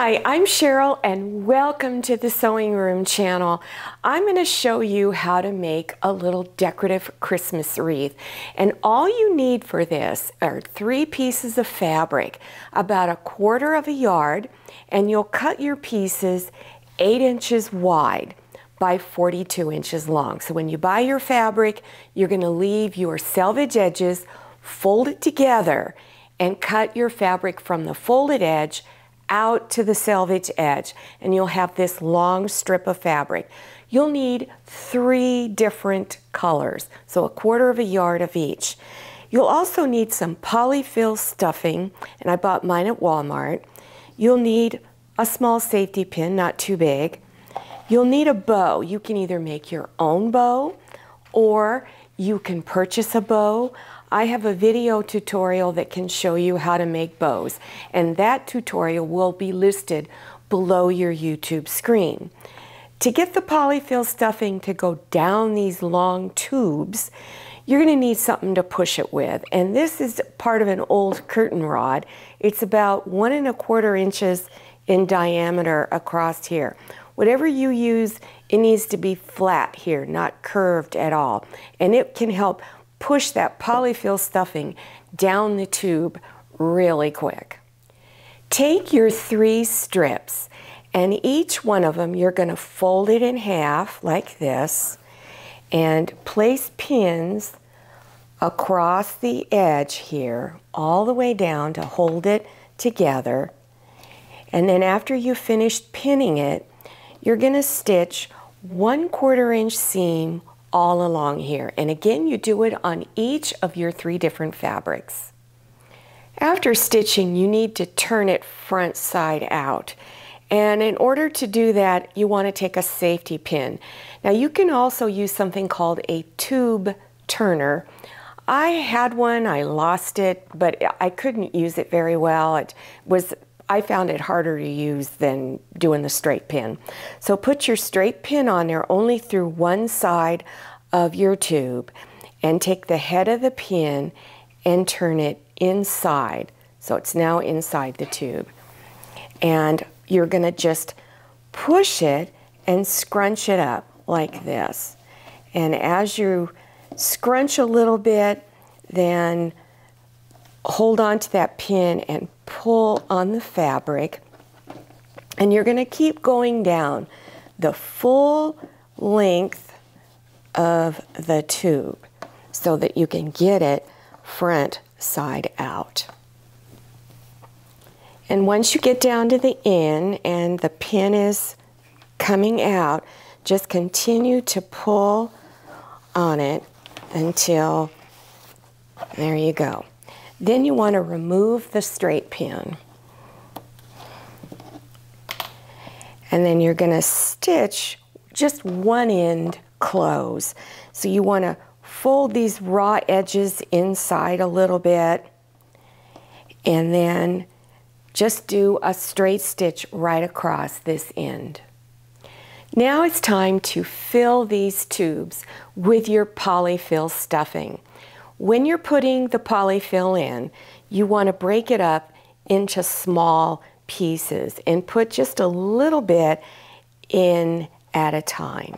Hi, I'm Cheryl and welcome to the Sewing Room channel. I'm going to show you how to make a little decorative Christmas wreath. And all you need for this are 3 pieces of fabric, about 1/4 yard, and you'll cut your pieces 8 inches wide by 42 inches long. So when you buy your fabric, you're going to leave your selvage edges folded together and cut your fabric from the folded edge out to the selvage edge, and you'll have this long strip of fabric. You'll need 3 different colors, so 1/4 yard of each. You'll also need some polyfill stuffing, and I bought mine at Walmart. You'll need a small safety pin, not too big. You'll need a bow. You can either make your own bow or you can purchase a bow. I have a video tutorial that can show you how to make bows, and that tutorial will be listed below your YouTube screen. To get the polyfill stuffing to go down these long tubes, you're going to need something to push it with, and this is part of an old curtain rod. It's about 1 1/4 inches in diameter across here. Whatever you use, it needs to be flat here, not curved at all, and it can help push that polyfill stuffing down the tube really quick. Take your 3 strips, and each one of them you're going to fold it in half like this and place pins across the edge here all the way down to hold it together. And then after you've finished pinning it, you're going to stitch 1/4 inch seam all along here. And again, you do it on each of your 3 different fabrics. After stitching, you need to turn it front side out. And in order to do that, you want to take a safety pin. Now you can also use something called a tube turner. I had one, I lost it, but I couldn't use it very well. I found it harder to use than doing the straight pin. So put your straight pin on there only through one side of your tube, and take the head of the pin and turn it inside. So it's now inside the tube. And you're going to just push it and scrunch it up like this. And as you scrunch a little bit, then hold on to that pin and pull on the fabric, and you're going to keep going down the full length of the tube so that you can get it front side out. And once you get down to the end and the pin is coming out, just continue to pull on it until, there you go. Then you want to remove the straight pin. And then you're going to stitch just one end close. So you want to fold these raw edges inside a little bit, and then just do a straight stitch right across this end. Now it's time to fill these tubes with your polyfill stuffing. When you're putting the polyfill in, you want to break it up into small pieces and put just a little bit in at a time.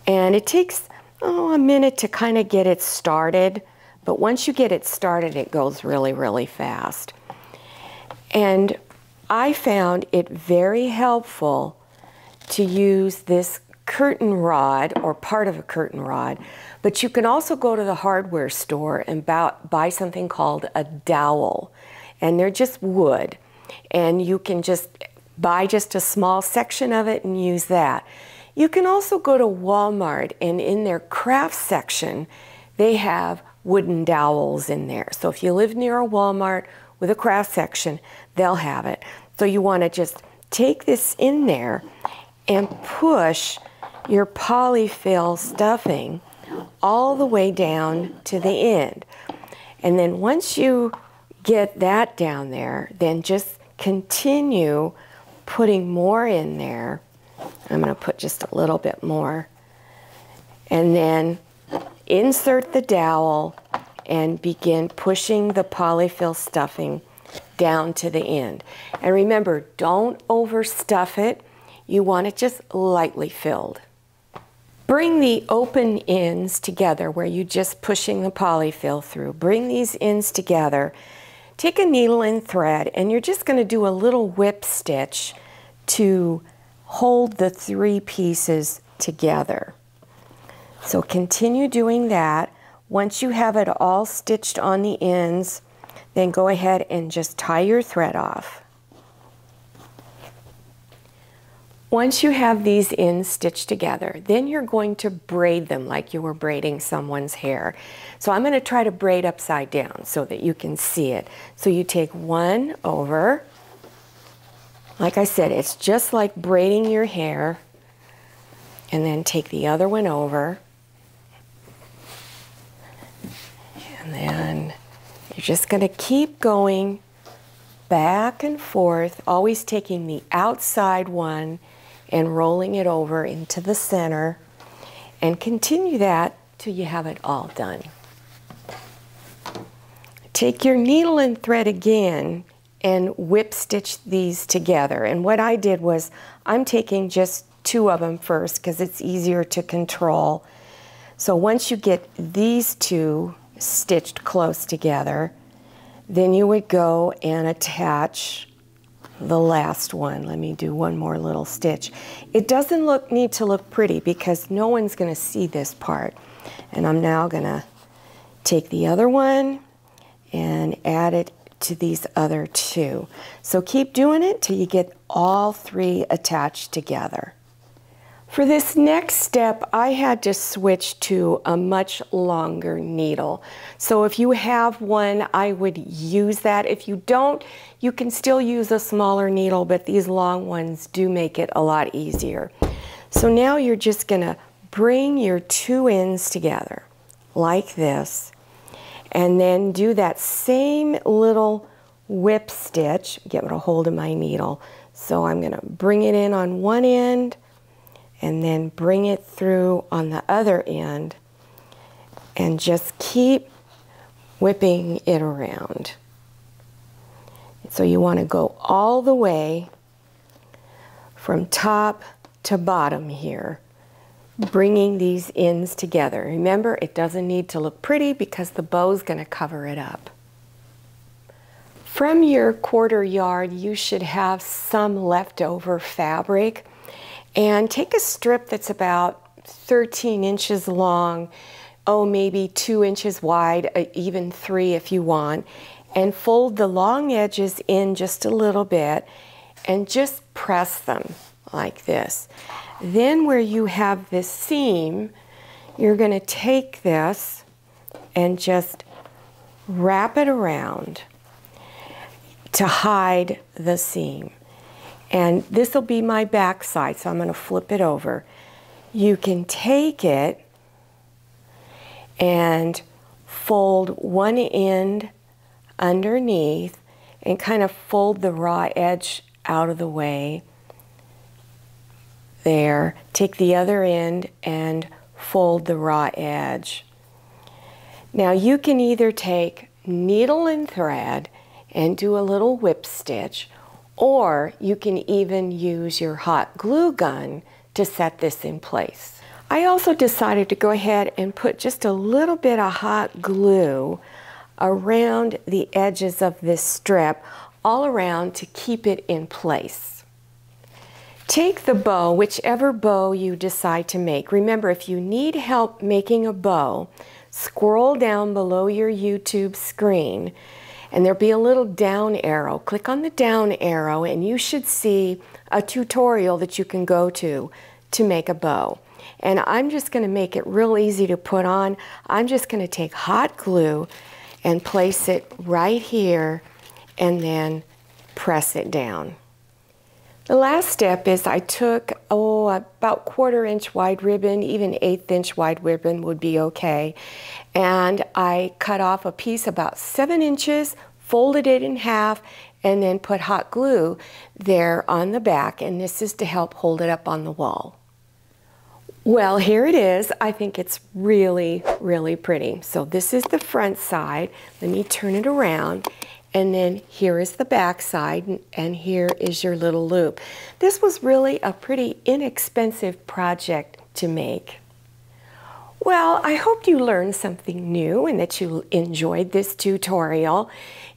And it takes a minute to kind of get it started, but once you get it started, it goes really, really fast. And I found it very helpful to use this curtain rod, or part of a curtain rod, but you can also go to the hardware store and buy something called a dowel, and they're just wood, and you can just buy just a small section of it and use that. You can also go to Walmart, and in their craft section they have wooden dowels in there. So if you live near a Walmart with a craft section, they'll have it. So you want to just take this in there and push your polyfill stuffing all the way down to the end. And then once you get that down there, then just continue putting more in there. I'm going to put just a little bit more. And then insert the dowel and begin pushing the polyfill stuffing down to the end. And remember, don't overstuff it. You want it just lightly filled. Bring the open ends together where you're just pushing the polyfill through. Bring these ends together. Take a needle and thread, and you're just going to do a little whip stitch to hold the 3 pieces together. So continue doing that. Once you have it all stitched on the ends, then go ahead and just tie your thread off. Once you have these ends stitched together, then you're going to braid them like you were braiding someone's hair. So I'm going to try to braid upside down so that you can see it. So you take one over. Like I said, it's just like braiding your hair. And then take the other one over. And then you're just going to keep going back and forth, always taking the outside one and rolling it over into the center, and continue that till you have it all done. Take your needle and thread again and whip stitch these together. And what I did was I'm taking just 2 of them first because it's easier to control. So once you get these 2 stitched close together, then you would go and attach the last one. Let me do one more little stitch. It doesn't need to look pretty because no one's going to see this part. And I'm now going to take the other one and add it to these other 2. So keep doing it till you get all 3 attached together. For this next step, I had to switch to a much longer needle. So if you have one, I would use that. If you don't, you can still use a smaller needle, but these long ones do make it a lot easier. So now you're just gonna bring your 2 ends together like this, and then do that same little whip stitch, get a hold of my needle. So I'm gonna bring it in on one end, and then bring it through on the other end, and just keep whipping it around. So you want to go all the way from top to bottom here, bringing these ends together. Remember, it doesn't need to look pretty because the bow's going to cover it up. From your quarter yard, you should have some leftover fabric. And take a strip that's about 13 inches long, maybe 2 inches wide, even 3 if you want, and fold the long edges in just a little bit and just press them like this. Then where you have this seam, you're going to take this and just wrap it around to hide the seam. And this will be my back side, so I'm going to flip it over. You can take it and fold one end underneath and kind of fold the raw edge out of the way. There. Take the other end and fold the raw edge. Now you can either take needle and thread and do a little whip stitch, or you can even use your hot glue gun to set this in place. I also decided to go ahead and put just a little bit of hot glue around the edges of this strip, all around, to keep it in place. Take the bow, whichever bow you decide to make. Remember, if you need help making a bow, scroll down below your YouTube screen, and there'll be a little down arrow. Click on the down arrow and you should see a tutorial that you can go to make a bow. And I'm just going to make it real easy to put on. I'm just going to take hot glue and place it right here and then press it down. The last step is I took, about 1/4 inch wide ribbon, even 1/8 inch wide ribbon would be okay. And I cut off a piece about 7 inches, folded it in half, and then put hot glue there on the back. And this is to help hold it up on the wall. Well, here it is. I think it's really, really pretty. So this is the front side. Let me turn it around. and then here is the back side, and here is your little loop. This was really a pretty inexpensive project to make. Well, I hope you learned something new and that you enjoyed this tutorial.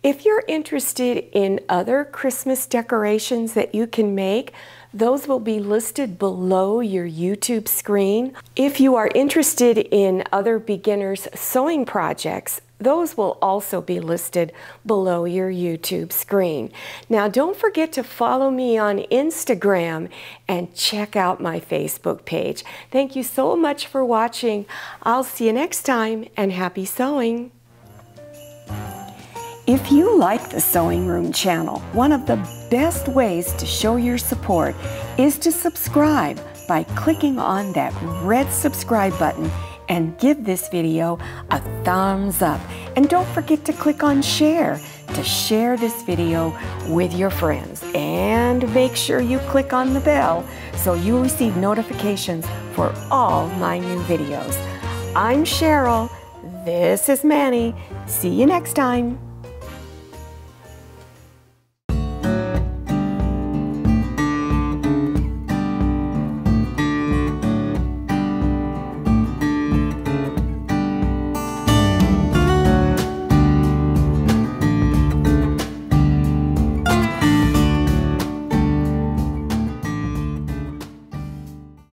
If you're interested in other Christmas decorations that you can make, those will be listed below your YouTube screen. If you are interested in other beginners sewing projects, those will also be listed below your YouTube screen. Now, don't forget to follow me on Instagram and check out my Facebook page. Thank you so much for watching. I'll see you next time, and happy sewing. If you like the Sewing Room channel, one of the best ways to show your support is to subscribe by clicking on that red subscribe button and give this video a thumbs up. And don't forget to click on share to share this video with your friends. And make sure you click on the bell so you receive notifications for all my new videos. I'm Cheryl. This is Manny. See you next time.